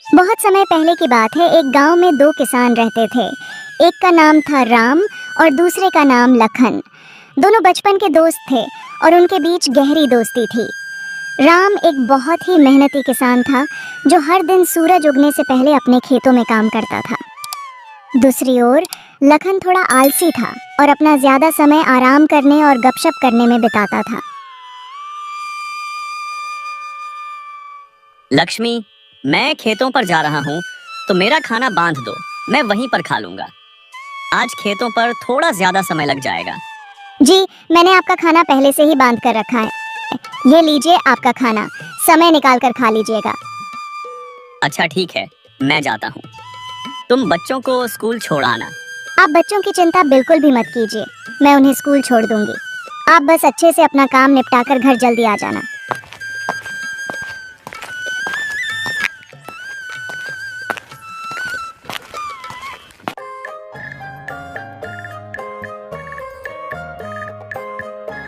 बहुत समय पहले की बात है। एक गांव में दो किसान रहते थे। एक का नाम था राम और दूसरे का नाम लखन। दोनों बचपन के दोस्त थे और उनके बीच गहरी दोस्ती थी। राम एक बहुत ही मेहनती किसान था जो हर दिन सूरज उगने से पहले अपने खेतों में काम करता था। दूसरी ओर लखन थोड़ा आलसी था और अपना ज्यादा समय आराम करने और गपशप करने में बिताता था। लक्ष्मी, मैं खेतों पर जा रहा हूँ तो मेरा खाना बांध दो, मैं वहीं पर खा लूंगा। आज खेतों पर थोड़ा ज्यादा समय लग जाएगा। जी, मैंने आपका खाना पहले से ही बांध कर रखा है। ये लीजिए आपका खाना, समय निकाल कर खा लीजिएगा। अच्छा ठीक है, मैं जाता हूँ। तुम बच्चों को स्कूल छोड़ आना। आप बच्चों की चिंता बिल्कुल भी मत कीजिए, मैं उन्हें स्कूल छोड़ दूंगी। आप बस अच्छे से अपना काम निपटाकर घर जल्दी आ जाना।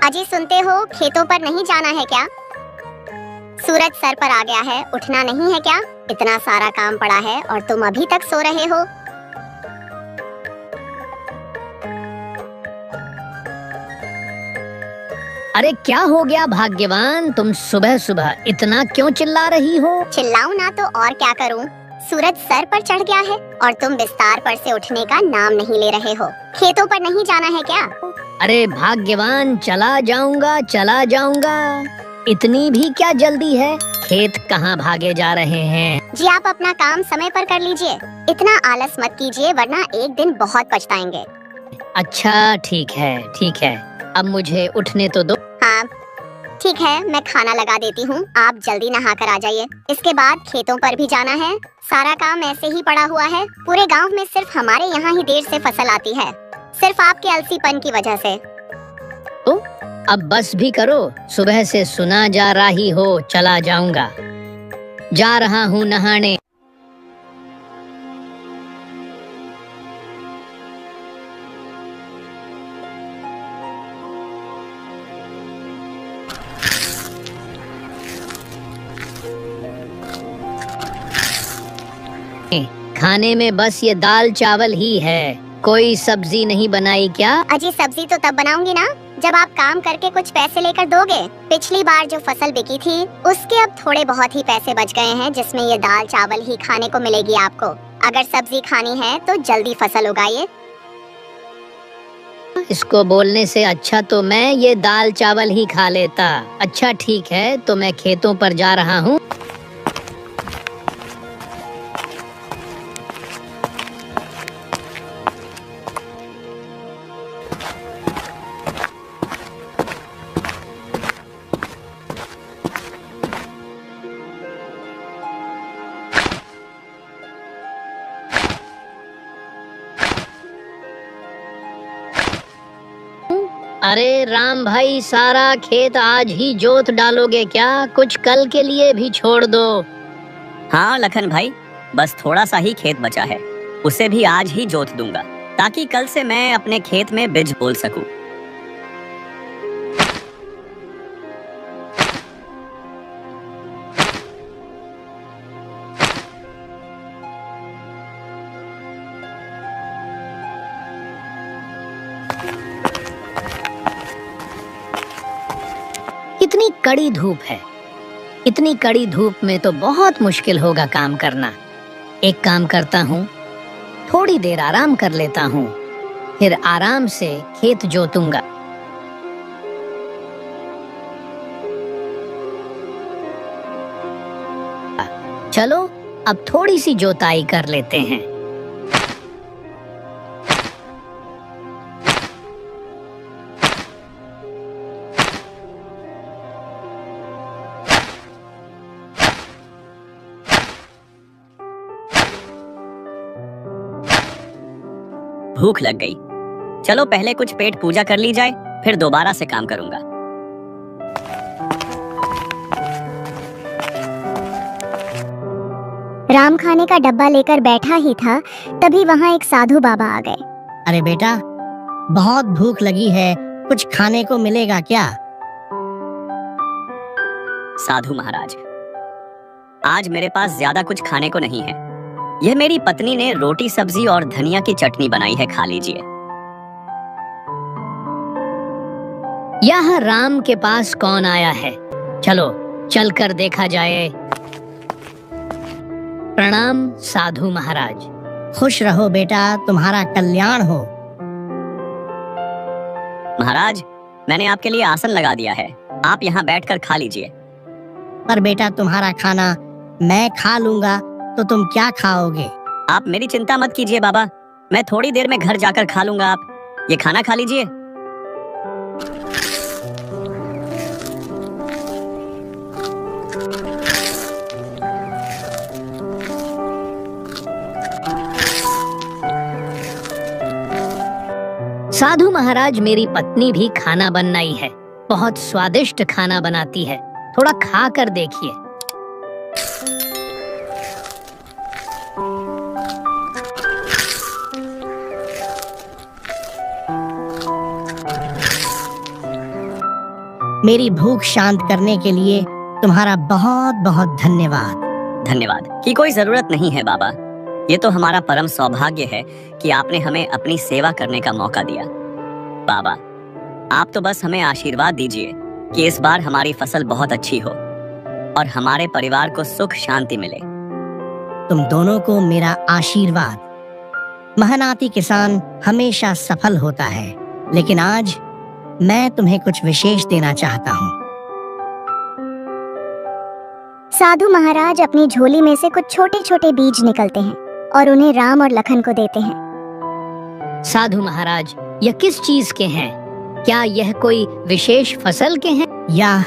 अजी सुनते हो, खेतों पर नहीं जाना है क्या? सूरज सर पर आ गया है, उठना नहीं है क्या? इतना सारा काम पड़ा है और तुम अभी तक सो रहे हो। अरे क्या हो गया भाग्यवान, तुम सुबह सुबह इतना क्यों चिल्ला रही हो? चिल्लाऊं ना तो और क्या करूं? सूरज सर पर चढ़ गया है और तुम बिस्तार पर से उठने का नाम नहीं ले रहे हो। खेतों पर नहीं जाना है क्या? अरे भाग्यवान, चला जाऊंगा चला जाऊंगा। इतनी भी क्या जल्दी है? खेत कहाँ भागे जा रहे हैं? जी आप अपना काम समय पर कर लीजिए। इतना आलस मत कीजिए वरना एक दिन बहुत पछताएंगे। अच्छा ठीक है, अब मुझे उठने तो दो। हाँ ठीक है, मैं खाना लगा देती हूँ, आप जल्दी नहा कर आ जाइए। इसके बाद खेतों पर भी जाना है। सारा काम ऐसे ही पड़ा हुआ है। पूरे गांव में सिर्फ हमारे यहाँ ही देर से फसल आती है, सिर्फ आपके आलसीपन की वजह से। तो अब बस भी करो, सुबह से सुना जा रही हो चला जाऊंगा। जा रहा हूँ नहाने। खाने में बस ये दाल चावल ही है, कोई सब्जी नहीं बनाई क्या? अजी सब्जी तो तब बनाऊंगी ना जब आप काम करके कुछ पैसे लेकर दोगे। पिछली बार जो फसल बिकी थी उसके अब थोड़े बहुत ही पैसे बच गए हैं, जिसमें ये दाल चावल ही खाने को मिलेगी आपको। अगर सब्जी खानी है तो जल्दी फसल उगाइए। इसको बोलने से अच्छा तो मैं ये दाल चावल ही खा लेता। अच्छा ठीक है, तो मैं खेतों पर जा रहा हूँ। अरे राम भाई, सारा खेत आज ही जोत डालोगे क्या? कुछ कल के लिए भी छोड़ दो। हाँ लखन भाई, बस थोड़ा सा ही खेत बचा है, उसे भी आज ही जोत दूंगा ताकि कल से मैं अपने खेत में बीज बोल सकूं। इतनी कड़ी धूप है, इतनी कड़ी धूप में तो बहुत मुश्किल होगा काम करना। एक काम करता हूँ, थोड़ी देर आराम कर लेता हूँ, फिर आराम से खेत जोतूंगा। चलो अब थोड़ी सी जोताई कर लेते हैं। भूख लग गई, चलो पहले कुछ पेट पूजा कर ली जाए, फिर दोबारा से काम करूंगा। राम खाने का डब्बा लेकर बैठा ही था, तभी वहाँ एक साधु बाबा आ गए। अरे बेटा, बहुत भूख लगी है, कुछ खाने को मिलेगा क्या? साधु महाराज, आज मेरे पास ज्यादा कुछ खाने को नहीं है। यह मेरी पत्नी ने रोटी सब्जी और धनिया की चटनी बनाई है, खा लीजिए। यह राम के पास कौन आया है? चलो चलकर देखा जाए। प्रणाम साधु महाराज। खुश रहो बेटा, तुम्हारा कल्याण हो। महाराज, मैंने आपके लिए आसन लगा दिया है, आप यहाँ बैठकर खा लीजिए। पर बेटा, तुम्हारा खाना मैं खा लूंगा तो तुम क्या खाओगे? आप मेरी चिंता मत कीजिए बाबा, मैं थोड़ी देर में घर जाकर खा लूंगा। आप ये खाना खा लीजिए। साधु महाराज, मेरी पत्नी भी खाना बनाई है, बहुत स्वादिष्ट खाना बनाती है, थोड़ा खा कर देखिए। मेरी भूख शांत करने के लिए तुम्हारा बहुत बहुत धन्यवाद। धन्यवाद की कोई जरूरत नहीं है बाबा, ये तो हमारा परम सौभाग्य है कि आपने हमें अपनी सेवा करने का मौका दिया। बाबा, आप तो बस हमें आशीर्वाद दीजिए कि इस बार हमारी फसल बहुत अच्छी हो और हमारे परिवार को सुख शांति मिले। तुम दोनों को मेरा आशीर्वाद। मेहनती किसान हमेशा सफल होता है, लेकिन आज मैं तुम्हें कुछ विशेष देना चाहता हूँ। साधु महाराज अपनी झोली में से कुछ छोटे छोटे बीज निकलते हैं और उन्हें राम और लखन को देते हैं। साधु महाराज, यह किस चीज के हैं? क्या यह कोई विशेष फसल के हैं? यह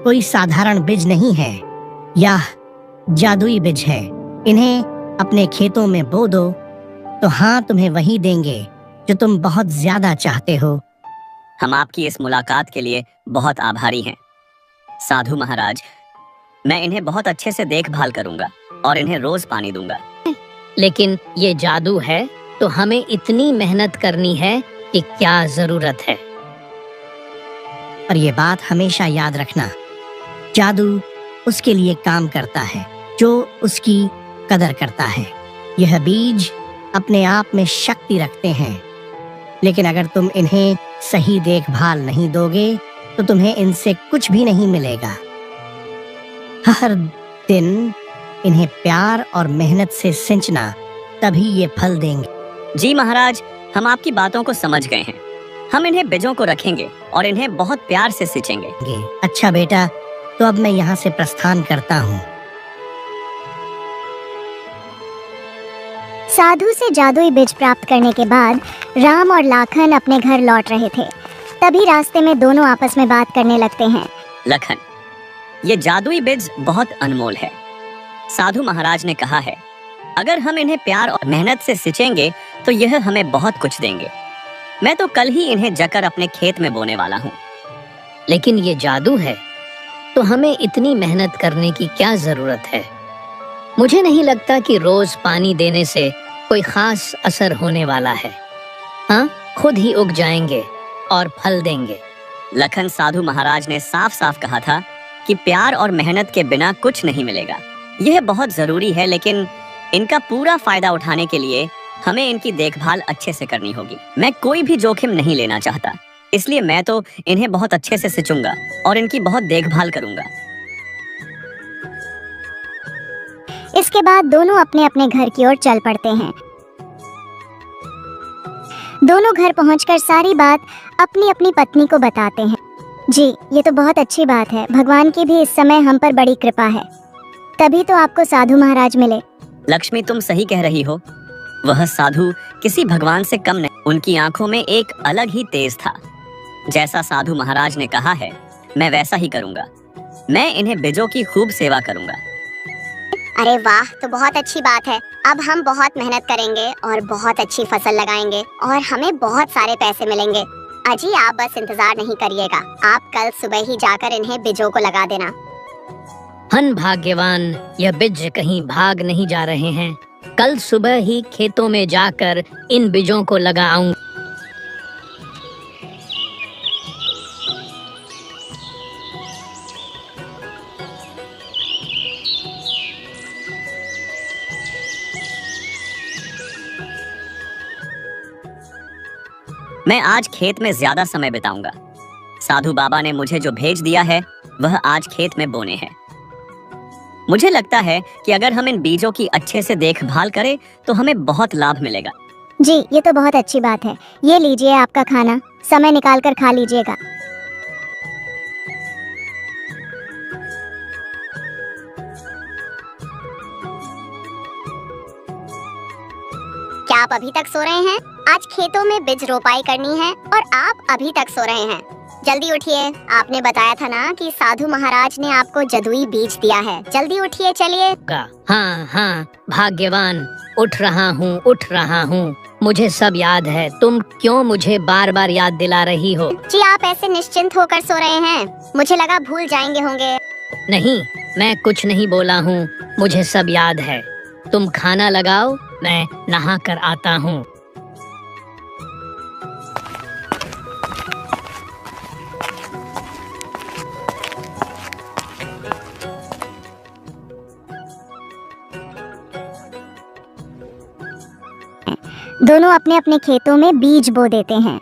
कोई साधारण बीज नहीं है, यह जादुई बीज है। इन्हें अपने खेतों में बो दो तो हाँ, तुम्हें वही देंगे जो तुम बहुत ज्यादा चाहते हो। हम आपकी इस मुलाकात के लिए बहुत आभारी हैं। साधु महाराज, मैं इन्हें बहुत अच्छे से देखभाल करूंगा और इन्हें रोज पानी दूंगा। लेकिन ये जादू है तो हमें इतनी मेहनत करनी है कि क्या जरूरत है? और ये बात हमेशा याद रखना, जादू उसके लिए काम करता है जो उसकी कदर करता है। यह बीज अपने आप में शक्ति रखते हैं, लेकिन अगर तुम इन्हें सही देखभाल नहीं दोगे तो तुम्हें इनसे कुछ भी नहीं मिलेगा। हर दिन इन्हें प्यार और मेहनत से सिंचना, तभी ये फल देंगे। जी महाराज, हम आपकी बातों को समझ गए हैं। हम इन्हें बीजों को रखेंगे और इन्हें बहुत प्यार से सिंचेंगे। अच्छा बेटा, तो अब मैं यहाँ से प्रस्थान करता हूँ। साधु से जादुई बीज प्राप्त करने के बाद राम और लाखन अपने घर लौट रहे थे। तभी रास्ते में दोनों आपस में बात करने लगते हैं। लखन, ये जादुई बीज बहुत अनमोल है। साधु महाराज ने कहा है, अगर हम इन्हें प्यार और मेहनत से सिंचेंगे तो यह हमें बहुत कुछ देंगे। मैं तो कल ही इन्हें जकर अपने खेत में बोने वाला हूँ। लेकिन ये जादू है तो हमें इतनी मेहनत करने की क्या जरूरत है? मुझे नहीं लगता कि रोज पानी देने से कोई खास असर होने वाला है। हाँ, खुद ही उग जाएंगे और फल देंगे। लखन, साधु महाराज ने साफ साफ कहा था कि प्यार और मेहनत के बिना कुछ नहीं मिलेगा। यह बहुत जरूरी है, लेकिन इनका पूरा फायदा उठाने के लिए हमें इनकी देखभाल अच्छे से करनी होगी। मैं कोई भी जोखिम नहीं लेना चाहता, इसलिए मैं तो इन्हें बहुत अच्छे से सिंचूंगा और इनकी बहुत देखभाल करूंगा। इसके बाद दोनों अपने अपने घर की ओर चल पड़ते हैं। दोनों घर पहुंचकर सारी बात अपनी अपनी पत्नी को बताते हैं। जी, ये तो बहुत अच्छी बात है। भगवान की भी इस समय हम पर बड़ी कृपा है, तभी तो आपको साधु महाराज मिले। लक्ष्मी, तुम सही कह रही हो। वह साधु किसी भगवान से कम नहीं। उनकी आंखों में एक अलग ही तेज था। जैसा साधु महाराज ने कहा है, मैं वैसा ही करूंगा। मैं इन्हें बीजों की खूब सेवा करूंगा। अरे वाह, तो बहुत अच्छी बात है। अब हम बहुत मेहनत करेंगे और बहुत अच्छी फसल लगाएंगे और हमें बहुत सारे पैसे मिलेंगे। अजी, आप बस इंतजार नहीं करिएगा, आप कल सुबह ही जाकर इन्हें बीजों को लगा देना। हन भाग्यवान, यह बीज कहीं भाग नहीं जा रहे हैं। कल सुबह ही खेतों में जाकर इन बीजों को लगाऊं। मैं आज खेत में ज्यादा समय बिताऊंगा। साधु बाबा ने मुझे जो भेज दिया है वह आज खेत में बोने हैं। मुझे लगता है कि अगर हम इन बीजों की अच्छे से देखभाल करें तो हमें बहुत लाभ मिलेगा। जी, ये तो बहुत अच्छी बात है। ये लीजिए आपका खाना, समय निकाल कर खा लीजिएगा। क्या आप अभी तक सो रहे हैं? आज खेतों में बीज रोपाई करनी है और आप अभी तक सो रहे हैं। जल्दी उठिए, आपने बताया था ना कि साधु महाराज ने आपको जदुई बीज दिया है। जल्दी उठिए, चलिए। हाँ हाँ भाग्यवान, उठ रहा हूँ। मुझे सब याद है। तुम क्यों मुझे बार बार याद दिला रही हो? जी, आप ऐसे निश्चिंत होकर सो रहे हैं, मुझे लगा भूल जाएंगे होंगे। नहीं, मैं कुछ नहीं बोला हूँ, मुझे सब याद है। तुम खाना लगाओ, मैं नहा कर आता हूँ। दोनों अपने अपने खेतों में बीज बो देते हैं।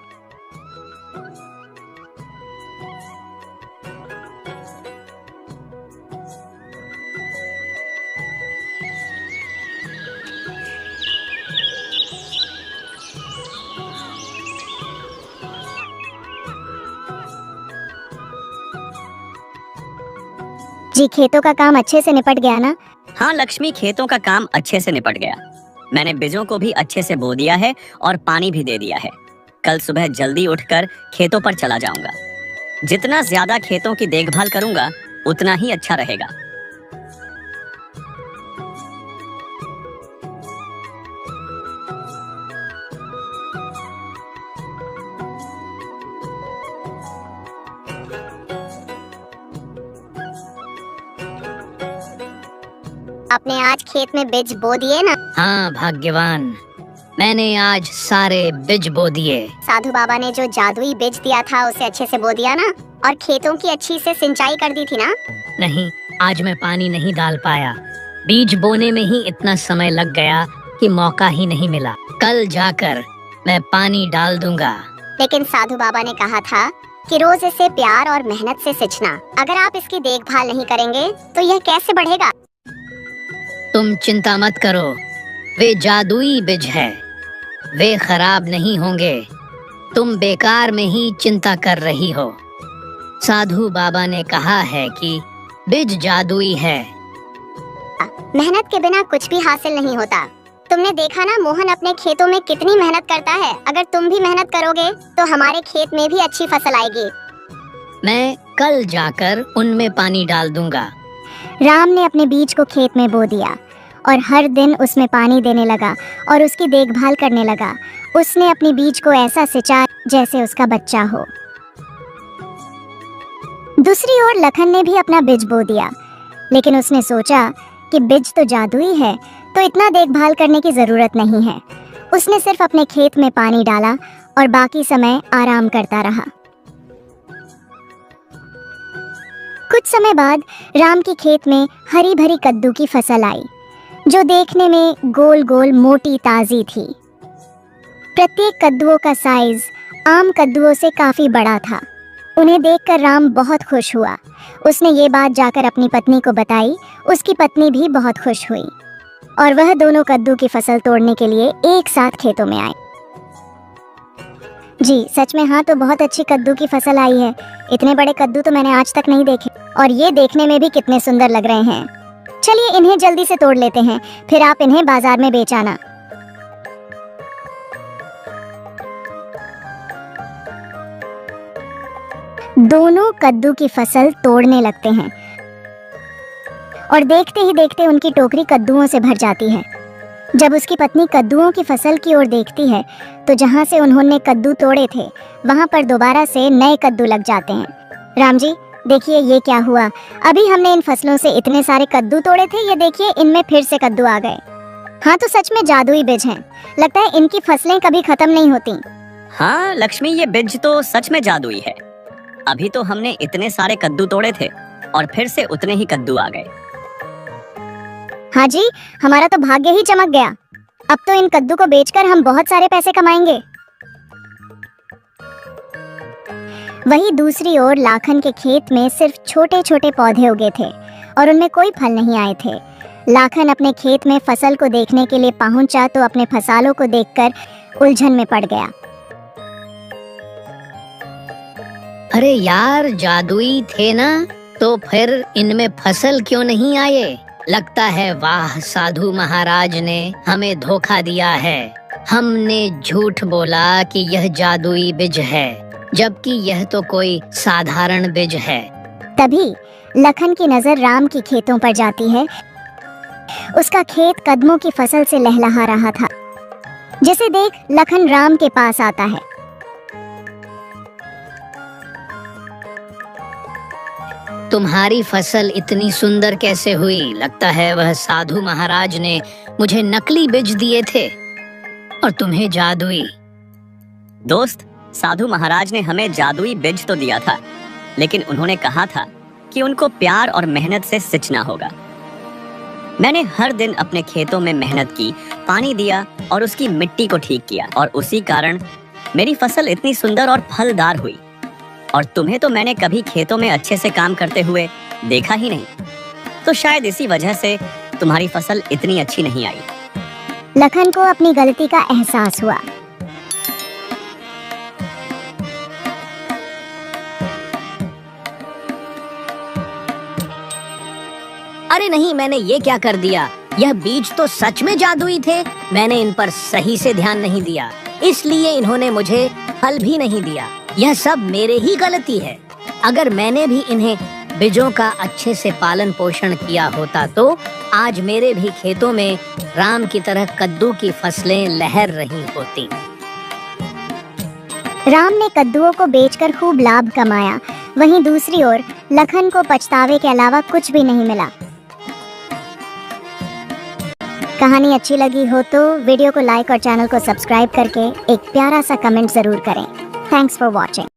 जी, खेतों का काम अच्छे से निपट गया ना? हाँ लक्ष्मी, खेतों का काम अच्छे से निपट गया। मैंने बीजों को भी अच्छे से बो दिया है और पानी भी दे दिया है। कल सुबह जल्दी उठकर खेतों पर चला जाऊंगा। जितना ज्यादा खेतों की देखभाल करूंगा उतना ही अच्छा रहेगा। आपने आज खेत में बीज बो दिए ना? हाँ भाग्यवान, मैंने आज सारे बीज बो दिए। साधु बाबा ने जो जादुई बीज दिया था उसे अच्छे से बो दिया ना? और खेतों की अच्छी से सिंचाई कर दी थी ना? नहीं, आज मैं पानी नहीं डाल पाया। बीज बोने में ही इतना समय लग गया कि मौका ही नहीं मिला। कल जाकर मैं पानी डाल दूंगा। लेकिन साधु बाबा ने कहा था कि रोज इसे प्यार और मेहनत से सिंचना। अगर आप इसकी देखभाल नहीं करेंगे तो यह कैसे बढ़ेगा? तुम चिंता मत करो, वे जादुई बीज है, वे खराब नहीं होंगे। तुम बेकार में ही चिंता कर रही हो। साधु बाबा ने कहा है कि बीज जादुई है। मेहनत के बिना कुछ भी हासिल नहीं होता। तुमने देखा ना, मोहन अपने खेतों में कितनी मेहनत करता है। अगर तुम भी मेहनत करोगे तो हमारे खेत में भी अच्छी फसल आएगी। मैं कल जाकर उनमें पानी डाल दूंगा। राम ने अपने बीज को खेत में बो दिया और हर दिन उसमें पानी देने लगा और उसकी देखभाल करने लगा। उसने अपने बीज को ऐसा सिंचा जैसे उसका बच्चा हो। दूसरी ओर लखन ने भी अपना बीज बो दिया, लेकिन उसने सोचा कि बीज तो जादुई है तो इतना देखभाल करने की जरूरत नहीं है। उसने सिर्फ अपने खेत में पानी डाला और बाकी समय आराम करता रहा। कुछ समय बाद राम के खेत में हरी भरी कद्दू की फसल आई, जो देखने में गोल गोल मोटी ताजी थी। प्रत्येक कद्दुओं का साइज आम कद्दुओं से काफी बड़ा था। उन्हें देखकर राम बहुत खुश हुआ। उसने ये बात जाकर अपनी पत्नी को बताई। उसकी पत्नी भी बहुत खुश हुई और वह दोनों कद्दू की फसल तोड़ने के लिए एक साथ खेतों में आए। जी सच में, हाँ तो बहुत अच्छी कद्दू की फसल आई है। इतने बड़े कद्दू तो मैंने आज तक नहीं देखे और ये देखने में भी कितने सुंदर लग रहे हैं। चलिए इन्हें जल्दी से तोड़ लेते हैं, फिर आप इन्हें बाजार में बेच आना। दोनों कद्दू की फसल तोड़ने लगते हैं और देखते ही देखते उनकी टोकरी कद्दुओं से भर जाती है। जब उसकी पत्नी कद्दुओं की फसल की ओर देखती है तो जहाँ से उन्होंने कद्दू तोड़े थे वहाँ पर दोबारा से नए कद्दू लग जाते हैं। राम जी देखिए ये क्या हुआ, अभी हमने इन फसलों से इतने सारे कद्दू तोड़े थे, ये देखिए इनमें फिर से कद्दू आ गए। हाँ तो सच में जादुई बीज हैं। लगता है इनकी फसलें कभी खत्म नहीं होती। हाँ लक्ष्मी, ये बीज तो सच में जादुई है। अभी तो हमने इतने सारे कद्दू तोड़े थे और फिर से उतने ही कद्दू आ गए। हाँ जी, हमारा तो भाग्य ही चमक गया। अब तो इन कद्दू को बेचकर हम बहुत सारे पैसे कमाएंगे। वहीं दूसरी ओर लाखन के खेत में सिर्फ छोटे छोटे पौधे उगे थे और उनमें कोई फल नहीं आए थे। लाखन अपने खेत में फसल को देखने के लिए पहुंचा तो अपने फसालों को देखकर उलझन में पड़ गया। अरे यार, जादुई थे ना, तो फिर इनमें फसल क्यों नहीं आए? लगता है वाह, साधु महाराज ने हमें धोखा दिया है। हमने झूठ बोला कि यह जादुई बीज है, जबकि यह तो कोई साधारण बीज है। तभी लखन की नजर राम के खेतों पर जाती है। उसका खेत कदमों की फसल से लहलहा रहा था, जिसे देख लखन राम के पास आता है। तुम्हारी फसल इतनी सुंदर कैसे हुई? लगता है वह साधु महाराज ने मुझे नकली बीज दिए थे और तुम्हें जादुई। दोस्त, साधु महाराज ने हमें जादुई बीज तो दिया था, लेकिन उन्होंने कहा था कि उनको प्यार और मेहनत से सिंचना होगा। मैंने हर दिन अपने खेतों में मेहनत की, पानी दिया और उसकी मिट्टी को ठीक किया, और उसी कारण मेरी फसल इतनी सुंदर और फलदार हुई। और तुम्हें तो मैंने कभी खेतों में अच्छे से काम करते हुए देखा ही नहीं, तो शायद इसी वजह से तुम्हारी फसल इतनी अच्छी नहीं आई। लखन को अपनी गलती का एहसास हुआ। अरे नहीं, मैंने ये क्या कर दिया? यह बीज तो सच में जादुई थे। मैंने इन पर सही से ध्यान नहीं दिया, इसलिए इन्होंने मुझे फल भी नहीं दिया। यह सब मेरे ही गलती है। अगर मैंने भी इन्हें बीजों का अच्छे से पालन पोषण किया होता तो आज मेरे भी खेतों में राम की तरह कद्दू की फसलें लहर रही होती। राम ने कद्दुओं को बेचकर खूब लाभ कमाया। वहीं दूसरी ओर लखन को पछतावे के अलावा कुछ भी नहीं मिला। कहानी अच्छी लगी हो तो वीडियो को लाइक और चैनल को सब्सक्राइब करके एक प्यारा सा कमेंट जरूर करें। Thanks for watching.